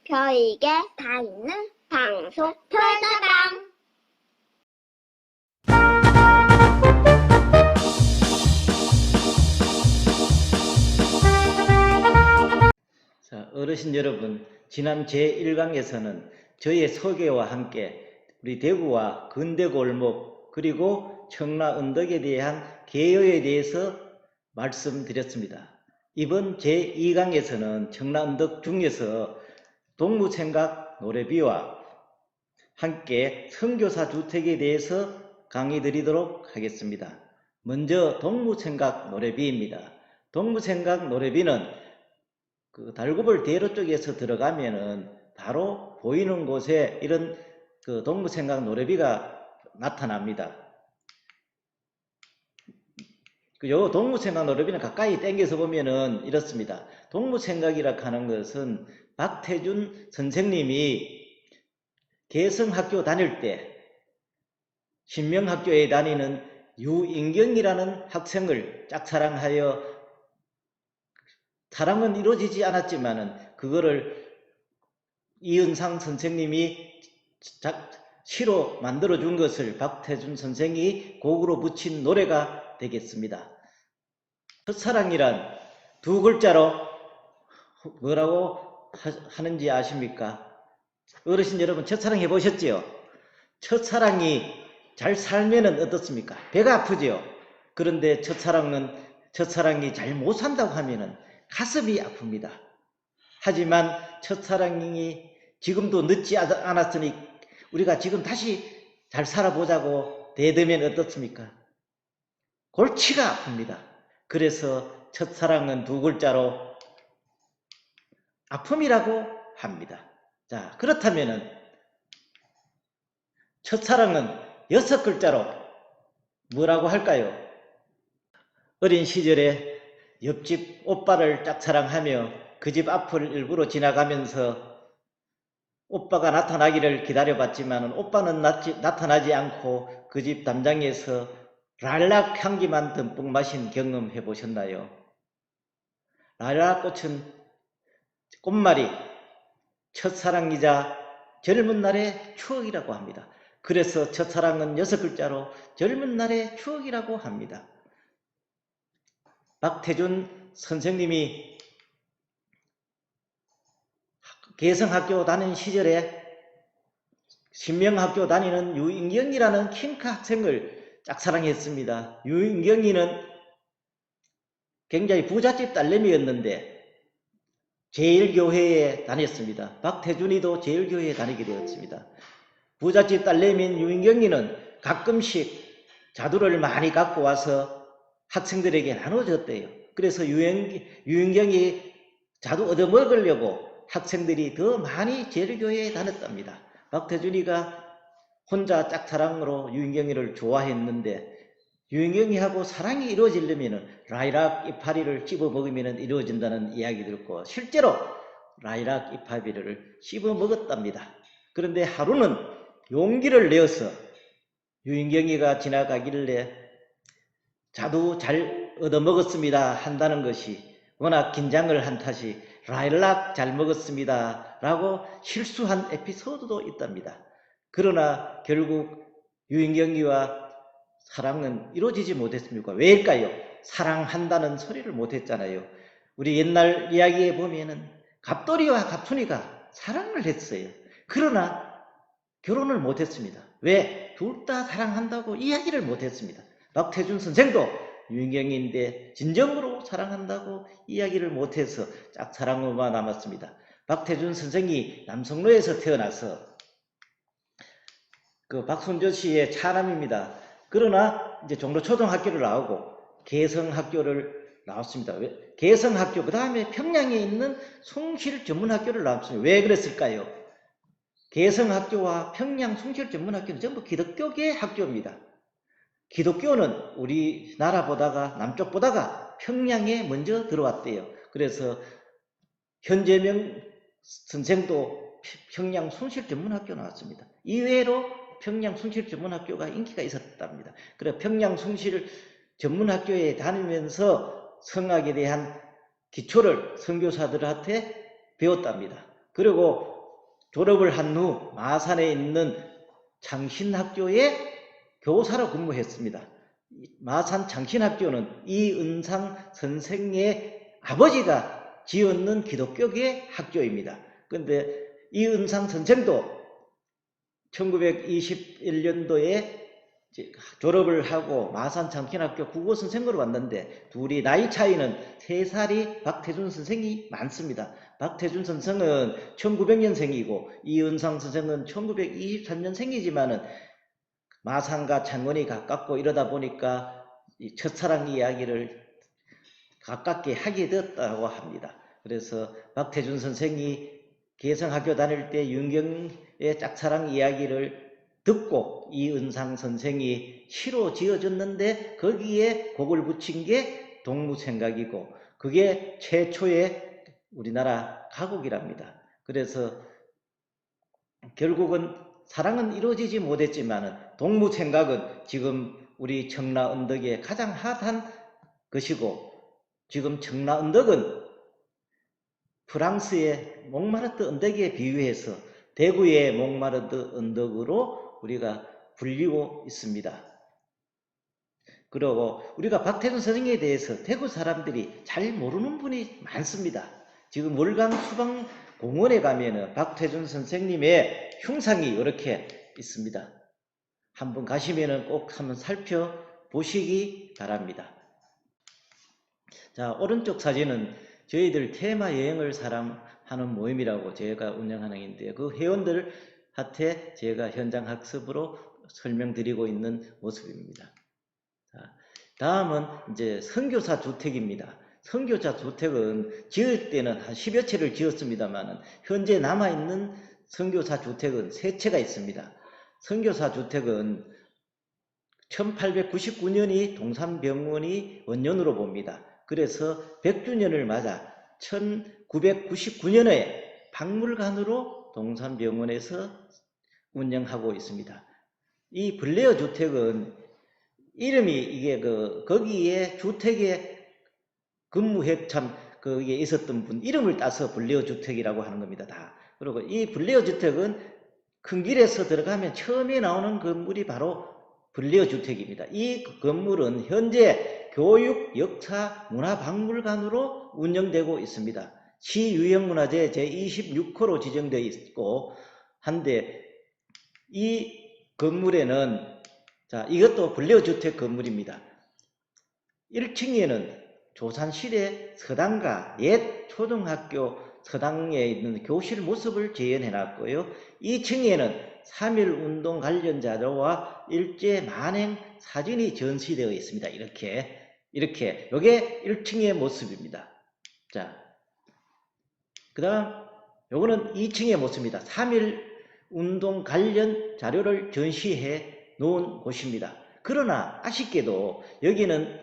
별에게 다 있는 방송 별다방. 자, 어르신 여러분, 지난 제1강에서는 저의 소개와 함께 우리 대구와 근대골목 그리고 청라 언덕에 대한 개요에 대해서 말씀드렸습니다. 이번 제2강에서는 청라 언덕 중에서 동무생각 노래비와 함께 선교사 주택에 대해서 강의 드리도록 하겠습니다. 먼저 동무생각 노래비입니다. 동무생각 노래비는 그 달구벌 대로 쪽에서 들어가면은 바로 보이는 곳에 이런 그 동무생각 노래비가 나타납니다. 요 동무생각 노래비는 가까이 당겨서 보면은 이렇습니다. 동무생각이라 하는 것은 박태준 선생님이 개성학교 다닐 때 신명학교에 다니는 유인경이라는 학생을 짝사랑하여 사랑은 이루어지지 않았지만은 그거를 이은상 선생님이 시로 만들어 준 것을 박태준 선생이 곡으로 붙인 노래가 되겠습니다. 첫사랑이란 두 글자로 뭐라고 하는지 아십니까? 어르신 여러분 첫사랑 해보셨지요? 첫사랑이 잘 살면은 어떻습니까? 배가 아프지요? 그런데 첫사랑이 잘 못 산다고 하면은 가슴이 아픕니다. 하지만 첫사랑이 지금도 늦지 않았으니 우리가 지금 다시 잘 살아보자고 대들면 어떻습니까? 골치가 아픕니다. 그래서 첫사랑은 두 글자로 아픔이라고 합니다. 자, 그렇다면은 첫사랑은 6글자로 뭐라고 할까요? 어린 시절에 옆집 오빠를 짝사랑하며 그 집 앞을 일부러 지나가면서 오빠가 나타나기를 기다려봤지만 오빠는 나타나지 않고 그 집 담장에서 랄락 향기만 듬뿍 마신 경험 해보셨나요? 랄락 꽃은 꽃말이 첫사랑이자 젊은 날의 추억이라고 합니다. 그래서 첫사랑은 6글자로 젊은 날의 추억이라고 합니다. 박태준 선생님이 개성학교 다니는 시절에 신명학교 다니는 유인경이라는 킹카 학생을 짝사랑했습니다. 유인경이는 굉장히 부잣집 딸내미였는데 제1교회에 다녔습니다. 박태준이도 제1교회에 다니게 되었습니다. 부잣집 딸내미인 유인경이는 가끔씩 자두를 많이 갖고 와서 학생들에게 나눠줬대요. 그래서 유인경이 자두 얻어먹으려고 학생들이 더 많이 제1교회에 다녔답니다. 박태준이가 혼자 짝사랑으로 유인경이를 좋아했는데 유인경이하고 사랑이 이루어지려면 라이락 이파리를 씹어 먹으면 이루어진다는 이야기 들었고 실제로 라이락 이파리를 씹어 먹었답니다. 그런데 하루는 용기를 내어서 유인경이가 지나가길래 자두 잘 얻어먹었습니다 한다는 것이 워낙 긴장을 한 탓이 라일락 잘 먹었습니다 라고 실수한 에피소드도 있답니다. 그러나 결국 유인경이와 사랑은 이루어지지 못했습니까? 왜일까요? 사랑한다는 소리를 못했잖아요. 우리 옛날 이야기에 보면은 갑돌이와 갑순이가 사랑을 했어요. 그러나 결혼을 못했습니다. 왜? 둘 다 사랑한다고 이야기를 못했습니다. 박태준 선생도 유인경인데 진정으로 사랑한다고 이야기를 못해서 짝사랑으로만 남았습니다. 박태준 선생이 남성로에서 태어나서 그 박순조 씨의 차남입니다. 그러나 이제 종로초등학교를 나오고 개성학교를 나왔습니다. 개성학교 그 다음에 평양에 있는 숭실전문학교를 나왔습니다. 왜 그랬을까요? 개성학교와 평양 숭실전문학교는 전부 기독교계 학교입니다. 기독교는 우리나라보다가 남쪽보다가 평양에 먼저 들어왔대요. 그래서 현재명 선생도 평양 숭실전문학교 나왔습니다. 이외로 평양 숭실전문학교가 인기가 있었답니다. 그래서 평양 숭실전문학교에 다니면서 성악에 대한 기초를 선교사들한테 배웠답니다. 그리고 졸업을 한 후 마산에 있는 창신학교에 교사로 근무했습니다. 마산 창신학교는 이은상 선생의 아버지가 지었는 기독교계 학교입니다. 그런데 이은상 선생도 1921년도에 졸업을 하고 마산 창신학교 국어 선생으로 왔는데 둘이 나이 차이는 3살이 박태준 선생이 많습니다. 박태준 선생은 1900년생이고 이은상 선생은 1923년생이지만은 마산과 창원이 가깝고 이러다 보니까 이 첫사랑 이야기를 가깝게 하게 되었다고 합니다. 그래서 박태준 선생이 개성학교 다닐 때 윤경의 짝사랑 이야기를 듣고 이은상 선생이 시로 지어줬는데 거기에 곡을 붙인 게 동무생각이고 그게 최초의 우리나라 가곡이랍니다. 그래서 결국은 사랑은 이루어지지 못했지만 동무생각은 지금 우리 청라언덕의 가장 핫한 것이고 지금 청라언덕은 프랑스의 몽마르트 언덕에 비유해서 대구의 몽마르트 언덕으로 우리가 불리고 있습니다. 그리고 우리가 박태준 선생에 대해서 대구 사람들이 잘 모르는 분이 많습니다. 지금 월강 수방공원에 가면은 박태준 선생님의 흉상이 이렇게 있습니다. 한번 가시면은 꼭 한번 살펴보시기 바랍니다. 자, 오른쪽 사진은 저희들 테마 여행을 사랑하는 모임이라고 제가 운영하는 인데 그 회원들한테 제가 현장 학습으로 설명드리고 있는 모습입니다. 자, 다음은 이제 선교사 주택입니다. 선교사 주택은 지을 때는 한 10여 채를 지었습니다만 현재 남아있는 선교사 주택은 3채가 있습니다. 선교사 주택은 1899년이 동산병원이 원년으로 봅니다. 그래서 100주년을 맞아 1999년에 박물관으로 동산병원에서 운영하고 있습니다. 이 블레어 주택은 이름이 이게 거기에 주택에 근무해 거기에 있었던 분 이름을 따서 블레어 주택이라고 하는 겁니다. 다. 그리고 이 블레어 주택은 큰 길에서 들어가면 처음에 나오는 건물이 바로 블레어 주택입니다. 이 건물은 현재 교육, 역사, 문화박물관으로 운영되고 있습니다. 시유형문화재 제26호로 지정되어 있고 한데 이 건물에는 자 이것도 블레어 주택 건물입니다. 1층에는 조선시대 서당과 옛 초등학교 서당에 있는 교실 모습을 재현해 놨고요. 2층에는 3.1운동 관련 자료와 일제 만행 사진이 전시되어 있습니다. 이렇게 이게 1층의 모습입니다. 자, 그 다음 요거는 2층의 모습입니다. 3.1운동 관련 자료를 전시해 놓은 곳입니다. 그러나 아쉽게도 여기는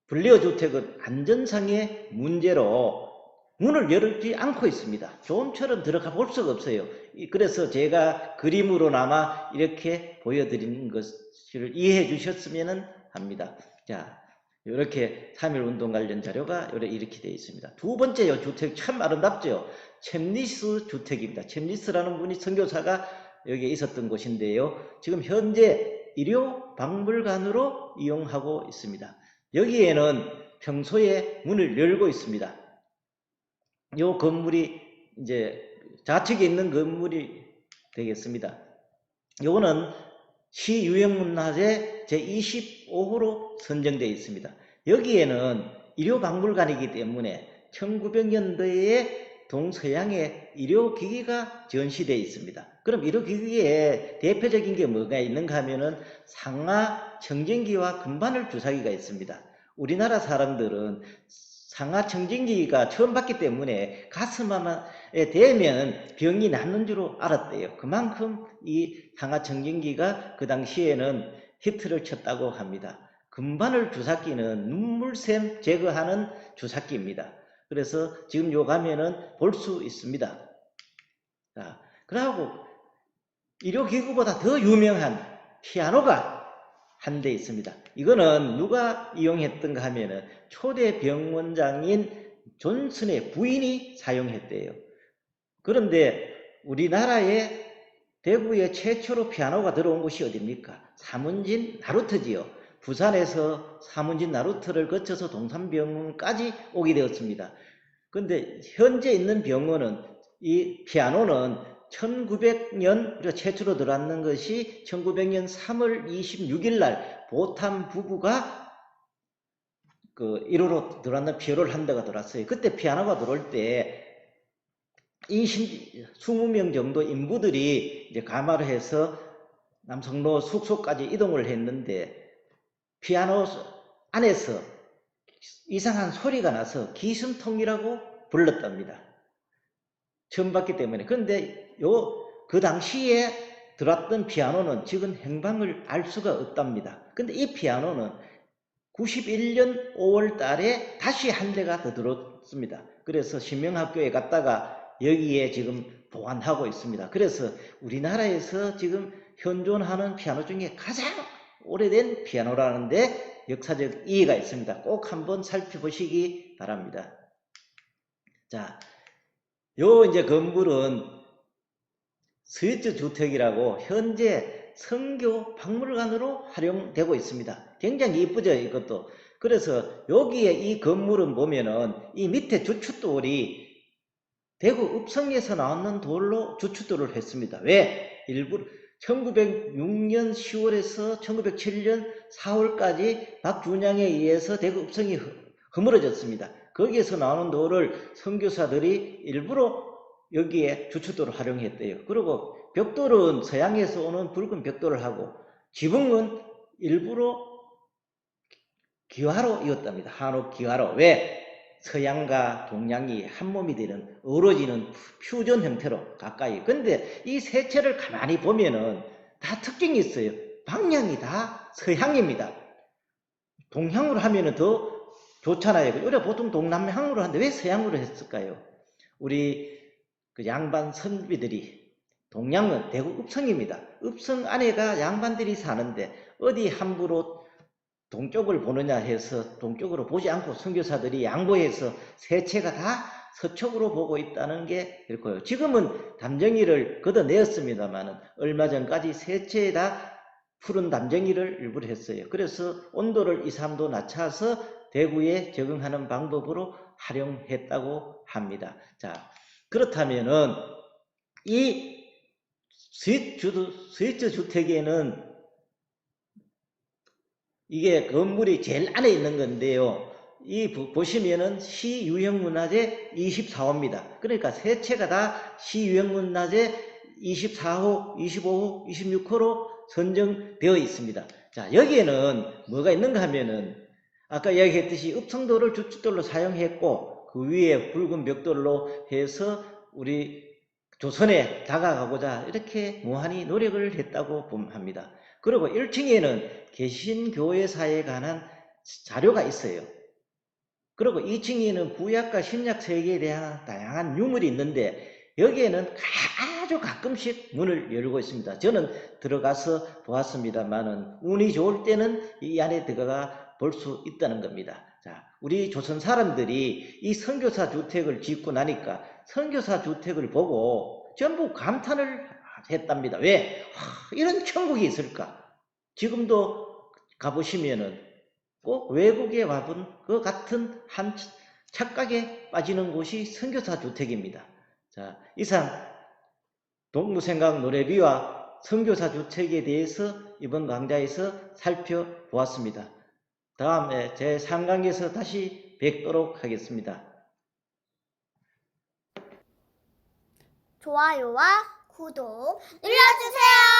블레어 주택은 안전상의 문제로 문을 열지 않고 있습니다. 좀처럼 들어가 볼 수가 없어요. 그래서 제가 그림으로나마 이렇게 보여드리는 것을 이해해 주셨으면 합니다. 자, 이렇게 3.1운동 관련 자료가 이렇게 되어 있습니다. 두 번째 주택 참 아름답죠. 챔리스 주택입니다. 챔리스라는 분이 선교사가 여기에 있었던 곳인데요. 지금 현재 일요 박물관으로 이용하고 있습니다. 여기에는 평소에 문을 열고 있습니다. 이 건물이 이제 좌측에 있는 건물이 되겠습니다. 요거는 시유형문화재 제25호로 선정되어 있습니다. 여기에는 일요박물관이기 때문에 1900년대에 동서양의 의료기기가 전시되어 있습니다. 그럼 의료기기에 대표적인 게 뭐가 있는가 하면은 상하 청진기와 금바늘 주사기가 있습니다. 우리나라 사람들은 상하 청진기가 처음 봤기 때문에 가슴에 대면 병이 낫는 줄 알았대요. 그만큼 이 상하 청진기가 그 당시에는 히트를 쳤다고 합니다. 금바늘 주사기는 눈물샘 제거하는 주사기입니다. 그래서 지금 요 가면은 볼 수 있습니다. 자, 그러고 의료기구보다 더 유명한 피아노가 한 대 있습니다. 이거는 누가 이용했던가 하면은 초대 병원장인 존슨의 부인이 사용했대요. 그런데 우리나라에 대구에 최초로 피아노가 들어온 곳이 어디입니까? 사문진 나루터지요. 부산에서 사문진 나루터를 거쳐서 동산병원까지 오게 되었습니다. 근데 현재 있는 병원은 이 피아노는 1900년 우리가 최초로 들어왔는 것이 1900년 3월 26일 날 보탐 부부가 그 1호로 들어왔는 피아노를 한 대가 들어왔어요. 그때 피아노가 들어올 때 20명 정도 인부들이 이제 가마를 해서 남성로 숙소까지 이동을 했는데 피아노 안에서 이상한 소리가 나서 기승통이라고 불렀답니다. 처음 봤기 때문에. 그런데 그 당시에 들어왔던 피아노는 지금 행방을 알 수가 없답니다. 근데 이 피아노는 91년 5월 달에 다시 한 대가 더 들어왔습니다. 그래서 신명학교에 갔다가 여기에 지금 보관하고 있습니다. 그래서 우리나라에서 지금 현존하는 피아노 중에 가장 오래된 피아노라는데 역사적 이해가 있습니다. 꼭 한번 살펴보시기 바랍니다. 자, 이제 건물은 스위트 주택이라고 현재 성교 박물관으로 활용되고 있습니다. 굉장히 이쁘죠, 이것도. 그래서 여기에 이 건물은 보면은 이 밑에 주춧돌이 대구 읍성에서 나오는 돌로 주춧돌을 했습니다. 왜? 일부러 1906년 10월에서 1907년 4월까지 박준양에 의해서 대구 읍성이 허물어졌습니다. 거기에서 나오는 돌을 선교사들이 일부러 여기에 주춧돌을 활용했대요. 그리고 벽돌은 서양에서 오는 붉은 벽돌을 하고 지붕은 일부러 기와로 이었답니다. 한옥 기와로. 왜? 서양과 동양이 한 몸이 되는 어우러지는 퓨전 형태로 가까이. 근데 이 세 채를 가만히 보면은 다 특징이 있어요. 방향이 다 서향입니다. 동향으로 하면은 더 좋잖아요. 우리가 보통 동남향으로 하는데 왜 서향으로 했을까요? 우리 그 양반 선비들이 동양은 대구 읍성입니다. 읍성 안에가 양반들이 사는데 어디 함부로 동쪽을 보느냐 해서 동쪽으로 보지 않고 선교사들이 양보해서 세 채가 다 서쪽으로 보고 있다는 게 그렇고요. 지금은 담정이를 걷어내었습니다만은 얼마 전까지 세 채 다 푸른 담정이를 일부러 했어요. 그래서 온도를 2, 3도 낮춰서 대구에 적응하는 방법으로 활용했다고 합니다. 자, 그렇다면은 이 스위트 주택에는 이게 건물이 제일 안에 있는 건데요. 보시면은 시유형문화재 24호입니다. 그러니까 세 채가 다 시유형문화재 24호, 25호, 26호로 선정되어 있습니다. 자, 여기에는 뭐가 있는가 하면은 아까 이야기했듯이 읍성돌을 주춧돌로 사용했고 그 위에 붉은 벽돌로 해서 우리 조선에 다가가고자 이렇게 무한히 노력을 했다고 합니다. 그리고 1층에는 개신교회사에 관한 자료가 있어요. 그리고 2층에는 구약과 신약 세계에 대한 다양한 유물이 있는데 여기에는 아주 가끔씩 문을 열고 있습니다. 저는 들어가서 보았습니다만은 운이 좋을 때는 이 안에 들어가 볼 수 있다는 겁니다. 자, 우리 조선 사람들이 이 선교사 주택을 짓고 나니까 선교사 주택을 보고 전부 감탄을 했답니다. 왜? 이런 천국이 있을까? 지금도 가보시면은 꼭 외국에 와본 그 같은 한 착각에 빠지는 곳이 선교사 주택입니다. 자, 이상 동무생각 노래비와 선교사 주택에 대해서 이번 강좌에서 살펴보았습니다. 다음에 제 3강에서 다시 뵙도록 하겠습니다. 좋아요와 구독 눌러주세요.